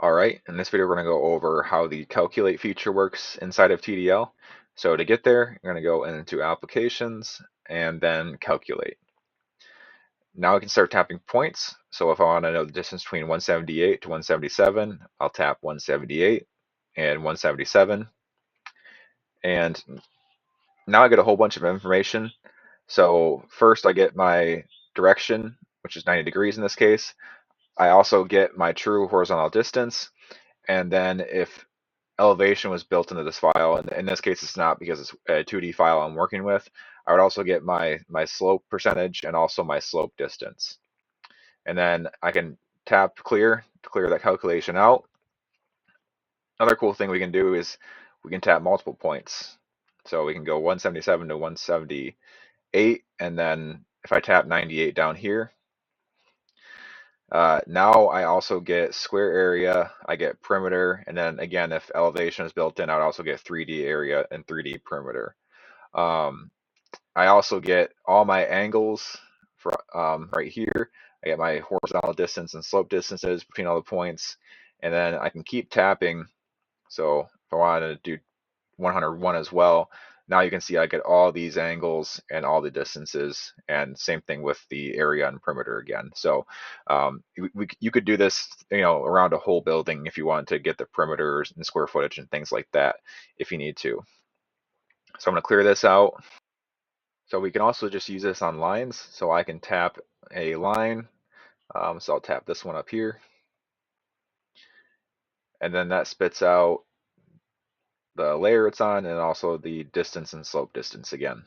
Alright, in this video we're going to go over how the calculate feature works inside of TDL. So to get there, you're going to go into applications and then calculate. Now I can start tapping points. So if I want to know the distance between 178 to 177, I'll tap 178 and 177. And now I get a whole bunch of information. So first I get my direction, which is 90 degrees in this case. I also get my true horizontal distance. And then if elevation was built into this file, and in this case it's not because it's a 2D file I'm working with, I would also get my slope percentage and also my slope distance. And then I can tap clear to clear that calculation out. Another cool thing we can do is we can tap multiple points. So we can go 177 to 178, and then if I tap 98 down here, now I also get square area, I get perimeter, and then again, if elevation is built in, I would also get 3D area and 3D perimeter. Um, I also get all my angles for, right here. I get my horizontal distance and slope distances between all the points, and then I can keep tapping. So if I wanted to do 101 as well, now you can see I get all these angles and all the distances, and same thing with the area and perimeter again. So you could do this, around a whole building if you want to get the perimeters and square footage and things like that if you need to. So I'm going to clear this out. So we can also just use this on lines. So I can tap a line. So I'll tap this one up here. And then that spits out the layer it's on and also the distance and slope distance again.